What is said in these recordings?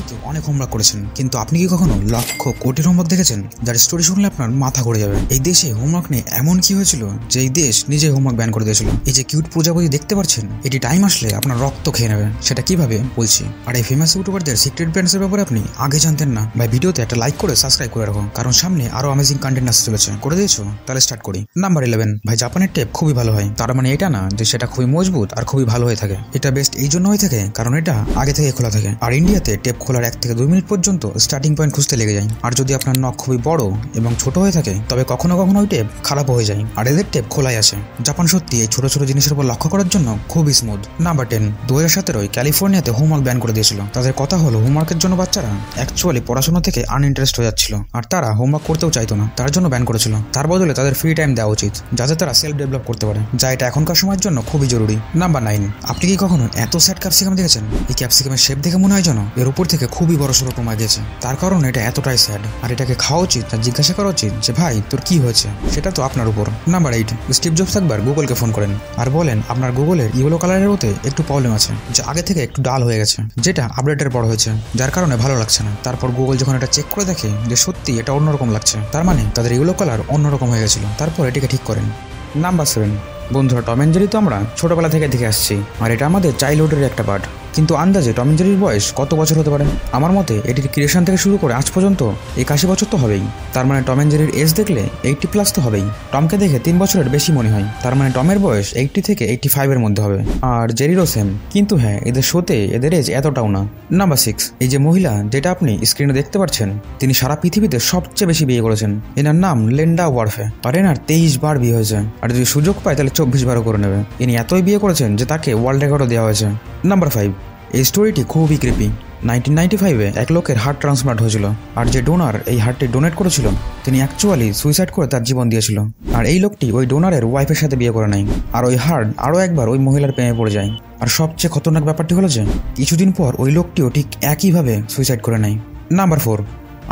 হয়তো অনেক হোমওয়ার্ক করেছেন, কিন্তু আপনি কি কখনো লক্ষ কোটির হোমওয়ার্ক দেখেছেন যার স্টোরি শুনলে আপনার মাথা ঘুরে যাবে? এই দেশে হোমওয়ার্ক নিয়ে এমন কি হয়েছিল যে এই দেশ নিজে হোমওয়ার্ক ব্যান করে দিয়েছিল। এই যে কিউট প্রজাপতি দেখতে পাচ্ছেন, এটি টাইম আসলে আপনার রক্ত খেয়ে নেবে। সেটা কিভাবে বলছি। আর এই ফেমাস ইউটিউবারদের সিক্রেট ব্র্যান্ডসের ব্যাপারে আপনি আগে জানতেন না ভাই? ভিডিওতে একটা লাইক করে সাবস্ক্রাইব করে রাখো, কারণ সামনে আরো অ্যামেজিং কন্টেন্ট আসতে চলেছে। করে দিয়েছো? তাহলে স্টার্ট করি। নাম্বার 11, ভাই জাপানের টেপ খুবই ভালো হয়। তার মানে এটা না যে সেটা খুবই মজবুত আর খুবই ভালো হয়ে থাকে। এটা বেস্ট এই জন্য হয়ে থাকে কারণ এটা আগে থেকে খোলা থাকে। আর ইন্ডিয়াতে টেপ খোলার 1 থেকে 2 মিনিট পর্যন্ত স্টার্টিং পয়েন্ট খুঁজতে লেগে যায়। আর যদি আপনার নখ খুবই বড় এবং ছোট হয়ে থাকে তবে কখনো কখনো ওই টেপ খারাপ হয়ে যায়। আর এদের টেপ খোলাই আছে। জাপান সত্যি এই ছোট ছোট জিনিসের উপর লক্ষ্য করার জন্য খুবই স্মুথ। নাম্বার 10, 2017 ক্যালিফোর্নিয়াতে হোমওয়ার্ক ব্যান করে দিয়েছিল। তাদের কথা হলো হোমওয়ার্কের জন্য বাচ্চারা অ্যাকচুয়ালি পড়াশোনা থেকে আনইন্টারেস্ট হয়ে যাচ্ছিল আর তারা হোমওয়ার্ক করতেও চাইতো না, তার জন্য ব্যান করেছিল। তার বদলে তাদের ফ্রি টাইম দেওয়া উচিত যাতে তারা সেলফ ডেভেলপ করতে পারে, যা এটা এখনকার সময়ের জন্য খুবই জরুরি। নাম্বার 9, আপনি কি কখনো এত স্যাড ক্যাপসিকাম দেখেছেন? এই ক্যাপসিকামের শেপ দেখে মনে হয় যেন এর উপর থেকে খুবই বড় সড়ো কমা গেছে। তার কারণ এটা এতটাই স্যাড আর এটাকে খাওয়া উচিত আর জিজ্ঞাসা করা উচিত যে ভাই তোর কি হয়েছে, সেটা তো আপনার উপর। নাম্বার 8, স্টিভ জবস একবার গুগলকে ফোন করেন আর বলেন আপনার গুগলের ইয়েলো কালারের ওতে একটু প্রবলেম আছে, যা আগে থেকে একটু ডাল হয়ে গেছে, যেটা আপডেটের পর হয়েছে, যার কারণে ভালো লাগছে না। তারপর গুগল যখন এটা চেক করে দেখে যে সত্যি এটা অন্যরকম লাগছে, তার মানে তাদের ইয়েলো কালার অন্যরকম হয়ে গেছিল। তারপর এটাকে ঠিক করেন। নাম্বার 7, বন্ধুরা টম অ্যান্ড জেরি তো আমরা ছোটবেলা থেকে দেখে আসছি আর এটা আমাদের চাইল্ডহুডের একটা পার্ট। কিন্তু আন্দাজে টম অ্যান্ড জেরির বয়স কত বছর হতে পারে? আমার মতে এটির ক্রিয়েশন থেকে শুরু করে আজ পর্যন্ত 81 বছর তো হবেই। তার মানে টম অ্যান্ড জেরির এজ দেখলে 80+ তো হবেই। টমকে দেখে 3 বছরের বেশি মনে হয়, তার মানে টমের বয়স 80 থেকে 85 এর মধ্যে হবে। আর জেরিরও সেম, কিন্তু হ্যাঁ এদের শোতে এদের এজ এতটাও না। নাম্বার 6, এই যে মহিলা যেটা আপনি স্ক্রিনে দেখতে পাচ্ছেন, তিনি সারা পৃথিবীতে সবচেয়ে বেশি বিয়ে করেছেন। এনার নাম লিন্ডা ওয়ারফে আর এনার 23 বার বিয়ে হয়েছে। আর যদি সুযোগ পায় তাহলে 24 বারও করে নেবে। ইনি এতই বিয়ে করেছেন যে তাকে ওয়ার্ল্ড রেকর্ডও দেওয়া হয়েছে। নাম্বার 5, এই স্টোরিটি খুবই ক্রিপি। 1995 এক লোকের হার্ট ট্রান্সপ্লান্ট হয়েছিল আর যে ডোনার এই হার্টটি ডোনেট করেছিল তিনি অ্যাকচুয়ালি সুইসাইড করে তার জীবন দিয়েছিল। আর এই লোকটি ওই ডোনারের ওয়াইফের সাথে বিয়ে করে নাই আর ওই হার্ট আরও একবার ওই মহিলার প্রেমে পড়ে যায়। আর সবচেয়ে খতরনাক ব্যাপারটি হলো যে কিছুদিন পর ওই লোকটিও ঠিক একইভাবে সুইসাইড করে নেয়। নাম্বার 4,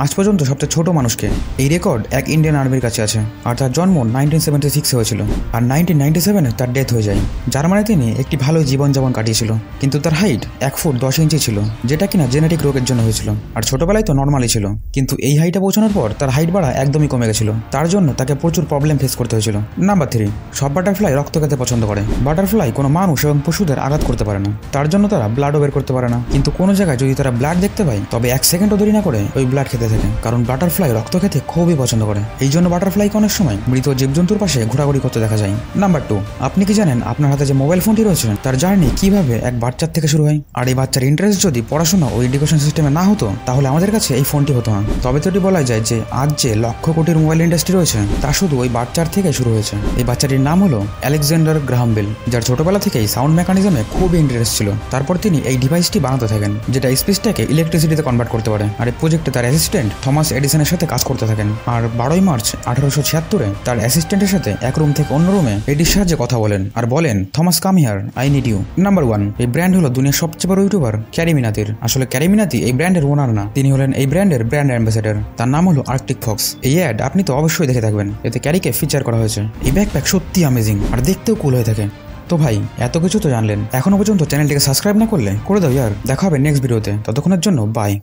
আজ পর্যন্ত সবচেয়ে ছোট মানুষকে এই রেকর্ড এক ইন্ডিয়ান আর্মির কাছে আছে আর তার জন্ম 1976 হয়েছিল আর 1997 তার ডেথ হয়ে যায়। যার মানে তিনি একটি ভালো জীবনযাপন কাটিয়েছিল, কিন্তু তার হাইট 1 ফুট 10 ইঞ্চি ছিল, যেটা কিনা জেনেটিক রোগের জন্য হয়েছিল। আর ছোটবেলায় তো নর্মালি ছিল, কিন্তু এই হাইটে পৌঁছানোর পর তার হাইট বাড়া একদমই কমে গেছিল। তার জন্য তাকে প্রচুর প্রবলেম ফেস করতে হয়েছিল। নাম্বার 3, সব বাটারফ্লাই রক্ত খেতে পছন্দ করে। বাটারফ্লাই কোনো মানুষ এবং পশুদের আঘাত করতে পারে না, তার জন্য তারা ব্লাডও বের করতে পারে না। কিন্তু কোনো জায়গায় যদি তারা ব্লাড দেখতে পায় তবে 1 সেকেন্ডও দেরি না করে ওই ব্লাড খেতে থাকে, কারণ বাটারফ্লাই রক্ত খেতে খুবই পছন্দ করে। এই জন্য বাটারফ্লাইকে অনেক সময় মৃত জীবজন্তুর পাশে ঘোরাঘুরি করতে দেখা যায়। নাম্বার 2, আপনি কি জানেন আপনার হাতে যে মোবাইল ফোনটি রয়েছে তার জার্নি কিভাবে এক বাচ্চার থেকে শুরু হয়? আর এই বাচ্চার ইন্টারেস্ট যদি পড়াশোনা ও এডুকেশন সিস্টেমে না হতো তাহলে আমাদের কাছে এই ফোনটি হতো না। তবে তো এটি বলা যায় যে আজ যে লক্ষ কোটির মোবাইল ইন্ডাস্ট্রি রয়েছে তা শুধু ওই বাচ্চার থেকে শুরু হয়েছে। এই বাচ্চাটির নাম হলো আলেকজান্ডার গ্রাহাম বেল, যার ছোটবেলা থেকেই সাউন্ড মেকানিজমে খুবই ইন্টারেস্ট ছিল। তারপর তিনি এই ডিভাইসটি বানাতে থাকেন যেটা স্পেসটাকে ইলেকট্রিসিটিতে কনভার্ট করতে পারে। আর এই প্রজেক্টে তার অ্যাসিস্ট্যান্ট থমাস এডিসনের সাথে কাজ করতে থাকেন। আর 12 মার্চ 1876 তার অ্যাসিস্ট্যান্টের সাথে এক রুম থেকে অন্য রুমে এডির সাহায্যে কথা বলেন আর বলেন, Thomas come here, I need you. Number 1, এই ব্র্যান্ড হলো দুনিয়ার সবচেয়ে বড় ইউটিউবার ক্যারি মিনাতির। আসলে ক্যারি মিনাতি এই ব্র্যান্ডের ওনার না, তিনি হলেন এই ব্র্যান্ডের ব্র্যান্ড অ্যাম্বাসেডর। তার নাম হলো আর্কটিক ফক্স। এই অ্যাড আপনি তো অবশ্যই দেখে থাকবেন, এতে ক্যারিকে ফিচার করা হয়েছে। এই ব্যাকপ্যাক সত্যি অ্যামেজিং আর দেখতেও কুল হয়ে থাকে। তো ভাই এত কিছু তো জানলেন, এখনো পর্যন্ত চ্যানেলটিকে সাবস্ক্রাইব না করলে করে দাও ইয়ার। দেখা হবে নেক্সট ভিডিওতে, ততক্ষণের জন্য বাই।